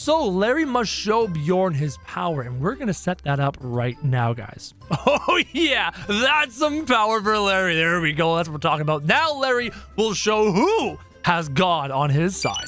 So Larry must show Bjorn his power, and we're gonna set that up right now, guys. Oh yeah, that's some power for Larry. There we go, that's what we're talking about. Now Larry will show who has God on his side.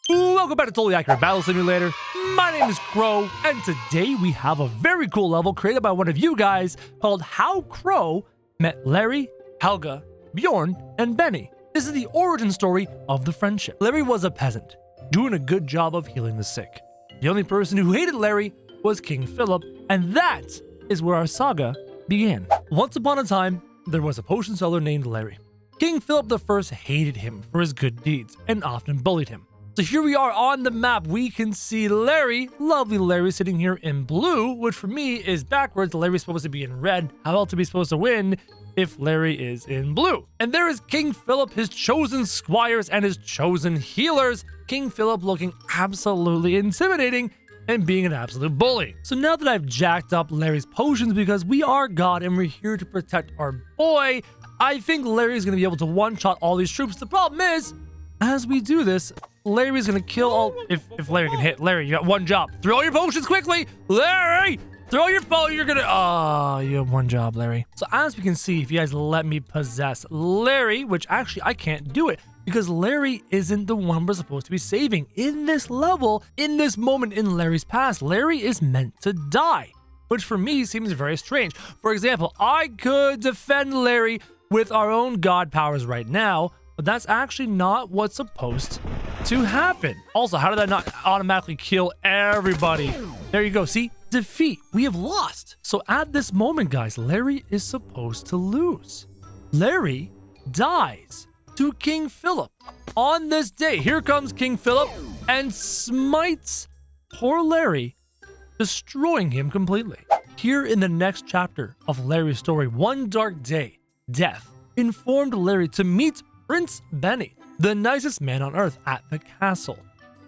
Welcome back to Totally Accurate Battle Simulator. My name is Crow, and today we have a very cool level created by one of you guys called How Crow Met Larry, Helga, Bjorn, and Benny. This is the origin story of the friendship. Larry was a peasant, doing a good job of healing the sick. The only person who hated Larry was King Philip, and that is where our saga began. Once upon a time, there was a potion seller named Larry. King Philip I hated him for his good deeds and often bullied him. So here we are on the map. We can see Larry, lovely Larry, sitting here in blue, which for me is backwards. Larry's supposed to be in red. How else are we supposed to win if Larry is in blue? And there is King Philip, his chosen squires, and his chosen healers. King Philip looking absolutely intimidating and being an absolute bully. So now that I've jacked up Larry's potions because we are God and we're here to protect our boy, I think Larry's going to be able to one-shot all these troops. The problem is, as we do this, Larry's gonna kill all. If Larry can hit, Larry, you got one job. Throw your potions quickly, Larry. Throw your bow. You're gonna. Oh, you have one job, Larry. So as we can see, if you guys let me possess Larry, which actually I can't do it because Larry isn't the one we're supposed to be saving in this level. In this moment in Larry's past, Larry is meant to die, which for me seems very strange. For example, I could defend Larry with our own god powers right now, but that's actually not what's supposed to happen. Also, how did that not automatically kill everybody? There you go. See? Defeat. We have lost. So at this moment, guys, Larry is supposed to lose. Larry dies to King Philip. On this day, here comes King Philip and smites poor Larry, destroying him completely. Here in the next chapter of Larry's story, one dark day, Death informed Larry to meet Prince Benny, the nicest man on earth, at the castle.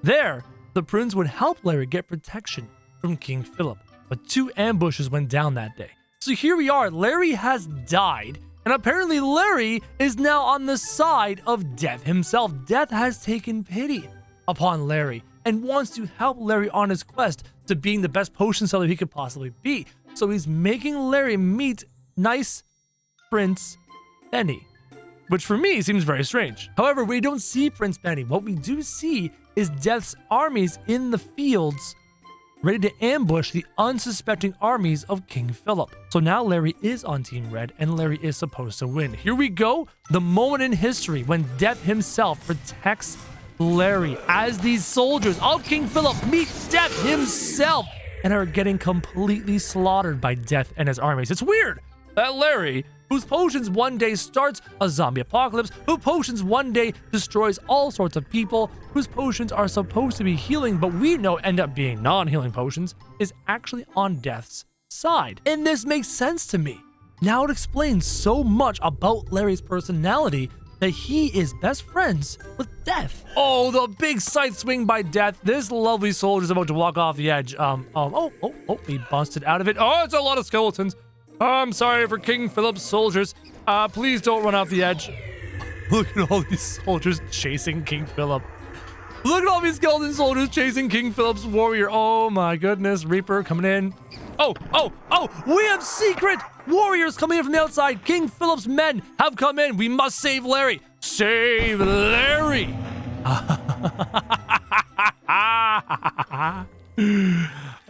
There, the prince would help Larry get protection from King Philip, but 2 ambushes went down that day. So here we are, Larry has died, and apparently Larry is now on the side of Death himself. Death has taken pity upon Larry and wants to help Larry on his quest to being the best potion seller he could possibly be. So he's making Larry meet nice Prince Benny, which for me seems very strange. However, we don't see Prince Benny. What we do see is Death's armies in the fields, ready to ambush the unsuspecting armies of King Philip. So now Larry is on Team Red, and Larry is supposed to win. Here we go, the moment in history when Death himself protects Larry as these soldiers of King Philip meet Death himself and are getting completely slaughtered by Death and his armies. It's weird that Larry, whose potions one day starts a zombie apocalypse, whose potions one day destroys all sorts of people, whose potions are supposed to be healing but we know end up being non-healing potions, is actually on Death's side. And this makes sense to me. Now it explains so much about Larry's personality that he is best friends with Death. Oh, the big scythe swing by Death. This lovely soldier's about to walk off the edge. He busted out of it. Oh, it's a lot of skeletons. I'm sorry for King Philip's soldiers. Please don't run off the edge. Look at all these soldiers chasing King Philip. Look at all these skeleton soldiers chasing King Philip's warrior. Oh my goodness, Reaper coming in. Oh, we have secret warriors coming in from the outside. King Philip's men have come in. We must save Larry. Save Larry. I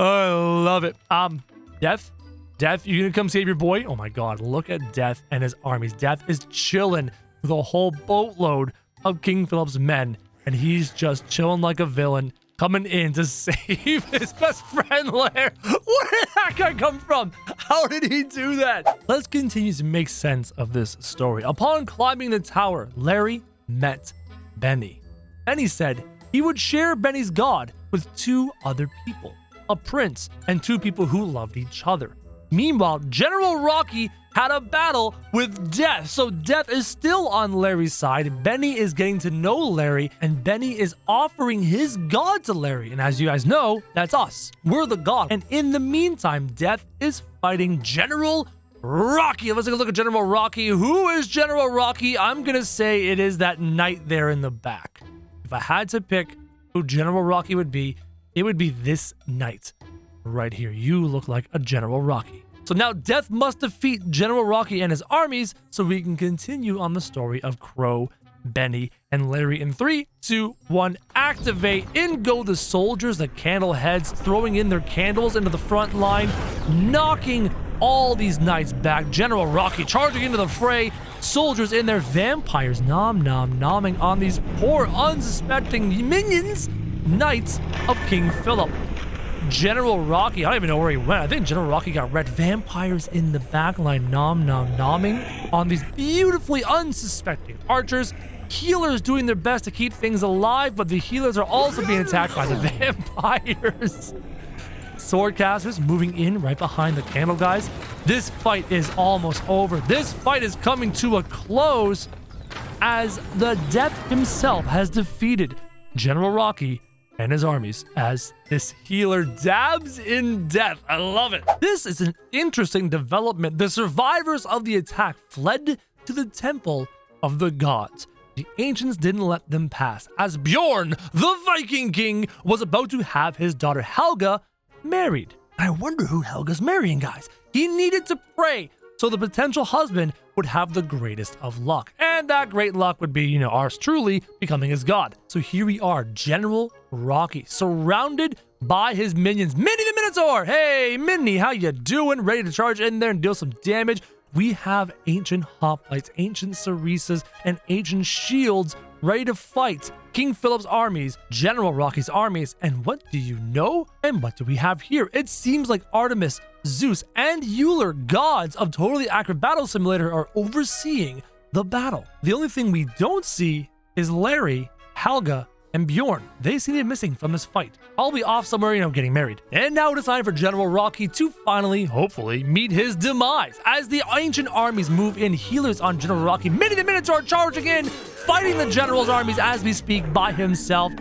love it. Death, you gonna come save your boy? Oh my god, look at Death and his armies. Death is chilling with a whole boatload of King Philip's men, and he's just chilling like a villain, coming in to save his best friend, Larry. Where did that guy come from? How did he do that? Let's continue to make sense of this story. Upon climbing the tower, Larry met Benny. Benny said he would share Benny's god with 2 other people, a prince and 2 people who loved each other. Meanwhile, General Rocky had a battle with Death, so Death is still on Larry's side. Benny is getting to know Larry, and Benny is offering his god to Larry. And as you guys know, that's us. We're the god. And in the meantime, Death is fighting General Rocky. Let's take a look at General Rocky. Who is General Rocky? I'm gonna say it is that knight there in the back. If I had to pick who General Rocky would be, it would be this knight right here. You look like a General Rocky. So now Death must defeat General Rocky and his armies so we can continue on the story of Crow, Benny, and Larry. In 3, 2, 1, activate. In go the soldiers, the candle heads, throwing in their candles into the front line, knocking all these knights back. General Rocky charging into the fray. Soldiers in their vampires nomming on these poor unsuspecting minions, knights of King Philip. General Rocky, I don't even know where he went. I think General Rocky got red. Vampires in the back line nomming on these beautifully unsuspecting archers. Healers doing their best to keep things alive, but the healers are also being attacked by the vampires. Swordcasters moving in right behind the candle guys. This fight is almost over. This fight is coming to a close as the Death himself has defeated General Rocky and his armies as this healer dabs in death. I love it. This is an interesting development. The survivors of the attack fled to the temple of the gods. The ancients didn't let them pass as Bjorn, the Viking king, was about to have his daughter Helga married. I wonder who Helga's marrying, guys. He needed to pray so the potential husband would have the greatest of luck. And that great luck would be, ours truly becoming his god. So here we are, General Rocky, surrounded by his minions. Minnie the Minotaur! Hey, Minnie, how you doing? Ready to charge in there and deal some damage? We have ancient hoplites, ancient cerisas, and ancient shields ready to fight King Philip's armies, General Rocky's armies, and what do you know? And what do we have here? It seems like Artemis, Zeus, and Euler, gods of Totally Accurate Battle Simulator, are overseeing the battle. The only thing we don't see is Larry, Helga, and Bjorn. They seem to be missing from this fight. I'll be off somewhere, getting married. And now it is time for General Rocky to finally, hopefully, meet his demise. As the ancient armies move in, healers on General Rocky, Minnie the Minotaur charging in, fighting the general's armies as we speak by himself.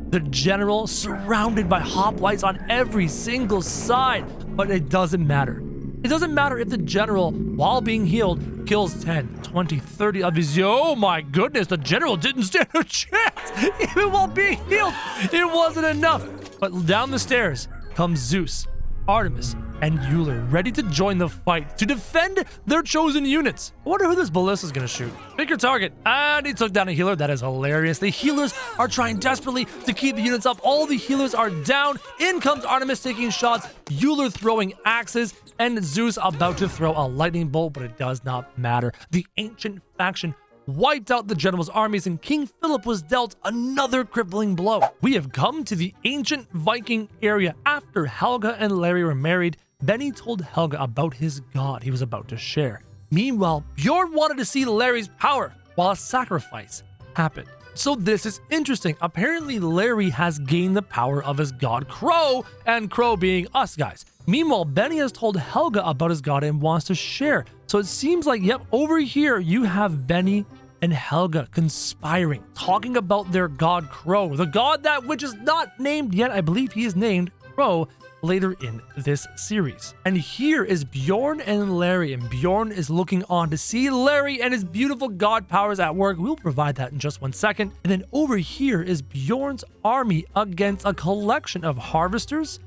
The general surrounded by hoplites on every single side, but it doesn't matter. It doesn't matter if the general, while being healed, kills 10, 20, 30 of his. Oh my goodness, the general didn't stand a chance. Even while being healed, it wasn't enough. But down the stairs comes Zeus, Artemis, and Euler, ready to join the fight to defend their chosen units. I wonder who this ballista's gonna shoot. Pick your target. And he took down a healer. That is hilarious. The healers are trying desperately to keep the units up. All the healers are down. In comes Artemis taking shots, Euler throwing axes, and Zeus about to throw a lightning bolt, but it does not matter. The ancient faction wiped out the general's armies, and King Philip was dealt another crippling blow. We have come to the ancient Viking area. After Helga and Larry were married, Benny told Helga about his god he was about to share. Meanwhile, Bjorn wanted to see Larry's power while a sacrifice happened. So this is interesting. Apparently, Larry has gained the power of his god Crow, and Crow being us guys. Meanwhile, Benny has told Helga about his god and wants to share. So it seems like, yep, over here you have Benny and Helga conspiring, talking about their god Crow, the god that which is not named yet. I believe he is named Crow later in this series. And here is Bjorn and Larry, and Bjorn is looking on to see Larry and his beautiful god powers at work. We'll provide that in just 1 second. And then over here is Bjorn's army against a collection of harvesters,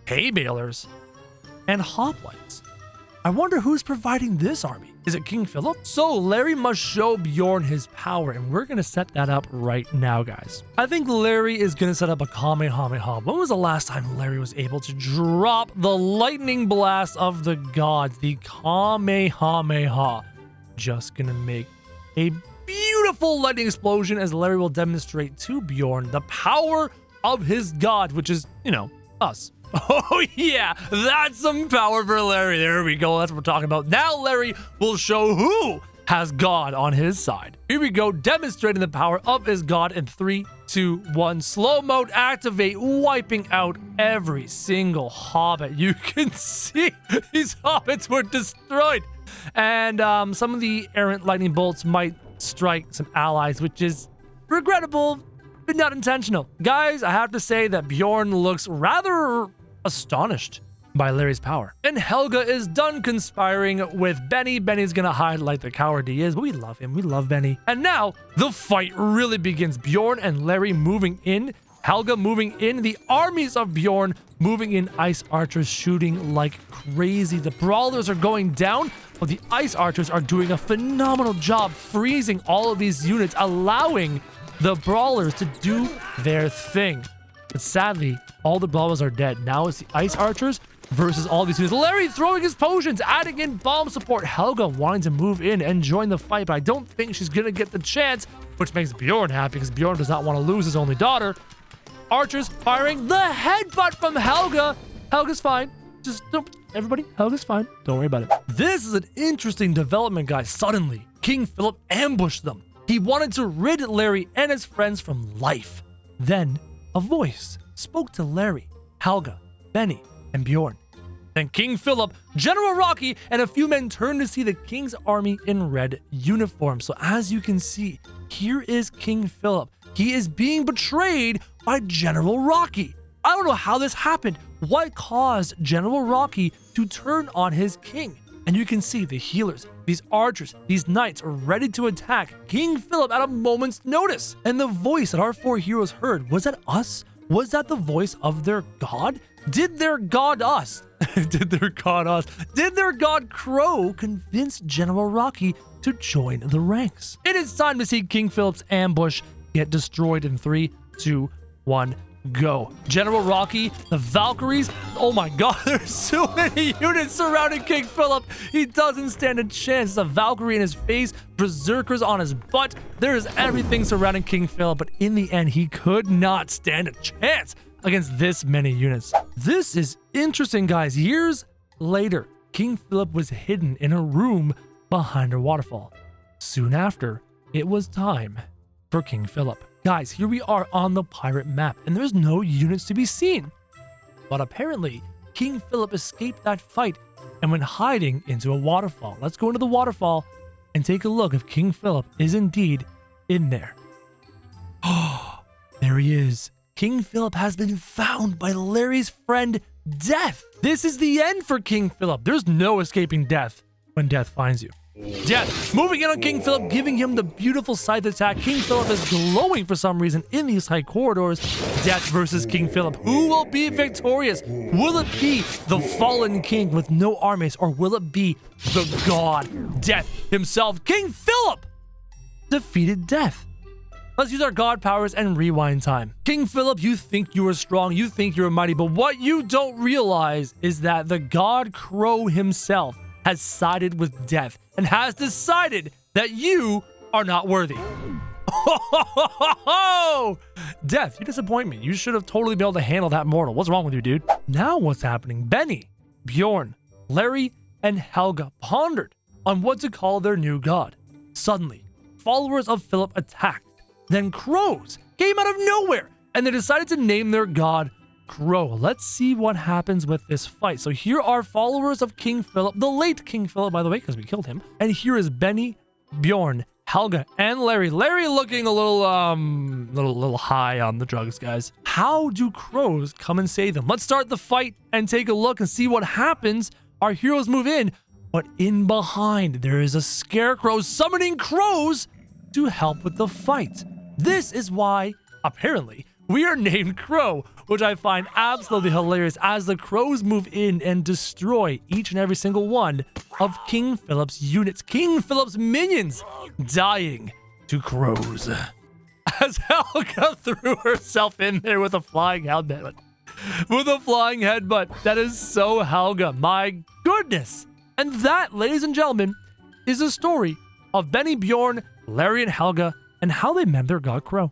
hay balers, and hoplites. I wonder who's providing this army. Is it King Philip? So Larry must show Bjorn his power, and we're going to set that up right now, guys. I think Larry is going to set up a Kamehameha. When was the last time Larry was able to drop the lightning blast of the gods, the Kamehameha? Just going to make a beautiful lightning explosion as Larry will demonstrate to Bjorn the power of his god, which is, us. Oh yeah, that's some power for Larry. There we go. That's what we're talking about. Now Larry will show who has God on his side. Here we go, demonstrating the power of his god in 3, 2, 1. Slow mode activate, wiping out every single hobbit. You can see these hobbits were destroyed. And some of the errant lightning bolts might strike some allies, which is regrettable, but not intentional. Guys, I have to say that Bjorn looks rather astonished by Larry's power. And Helga is done conspiring with Benny. Benny's gonna hide like the coward he is, but we love him. We love Benny. And now the fight really begins. Bjorn and Larry moving in. Helga moving in, the armies of Bjorn moving in, ice archers shooting like crazy. The brawlers are going down, but the ice archers are doing a phenomenal job freezing all of these units, allowing the brawlers to do their thing. But sadly, all the brawlers are dead. Now it's the ice archers versus all these units. Larry throwing his potions, adding in bomb support. Helga wanting to move in and join the fight, but I don't think she's gonna get the chance, which makes Bjorn happy because Bjorn does not want to lose his only daughter. Archers firing the headbutt from Helga. Helga's fine. Just don't, everybody, Helga's fine. Don't worry about it. This is an interesting development, guys. Suddenly, King Philip ambushed them. He wanted to rid Larry and his friends from life. Then, a voice spoke to Larry, Helga, Benny, and Bjorn. Then King Philip, General Rocky, and a few men turned to see the king's army in red uniforms. So as you can see, here is King Philip. He is being betrayed by General Rocky. I don't know how this happened. What caused General Rocky to turn on his king? And you can see the healers, these archers, these knights are ready to attack King Philip at a moment's notice. And the voice that our four heroes heard, was that us? Was that the voice of their god? Did their god us? Did their god us? Did their god Crow convince General Rocky to join the ranks? It is time to see King Philip's ambush get destroyed in 3, 2, 1. Go. General Rocky, the Valkyries. Oh my god, there's so many units surrounding King Philip. He doesn't stand a chance. There's a Valkyrie in his face, berserkers on his butt. There is everything surrounding King Philip, but in the end, he could not stand a chance against this many units. This is interesting, guys. Years later, King Philip was hidden in a room behind a waterfall. Soon after, it was time for King Philip. Guys, here we are on the pirate map, and there's no units to be seen. But apparently, King Philip escaped that fight and went hiding into a waterfall. Let's go into the waterfall and take a look if King Philip is indeed in there. Oh, there he is. King Philip has been found by Larry's friend, Death. This is the end for King Philip. There's no escaping death when Death finds you. Death moving in on King Philip, giving him the beautiful scythe attack. King Philip is glowing for some reason in these high corridors. Death versus King Philip. Who will be victorious? Will it be the fallen king with no armies, or will it be the god Death himself? King Philip defeated Death. Let's use our god powers and rewind time. King Philip, you think you are strong, you think you're mighty, but what you don't realize is that the god Crow himself has sided with Death and has decided that you are not worthy. Death, you disappoint me. You should have totally been able to handle that mortal. What's wrong with you, dude? Now what's happening? Benny, Bjorn, Larry, and Helga pondered on what to call their new god. Suddenly, followers of Philip attacked. Then crows came out of nowhere, and they decided to name their god Crow. Let's see what happens with this fight. So here are followers of King Philip, the late King Philip, by the way, because we killed him. And here is Benny, Bjorn, Helga, and Larry. Larry looking a little high on the drugs, guys. How do crows come and save them? Let's start the fight and take a look and see what happens. Our heroes move in, but in behind, there is a scarecrow summoning crows to help with the fight. This is why, apparently, we are named Crow, which I find absolutely hilarious as the crows move in and destroy each and every single one of King Philip's units. King Philip's minions dying to crows. As Helga threw herself in there with a flying headbutt. That is so Helga. My goodness. And that, ladies and gentlemen, is the story of Benny, Bjorn, Larry, and Helga, and how they met their god Crow.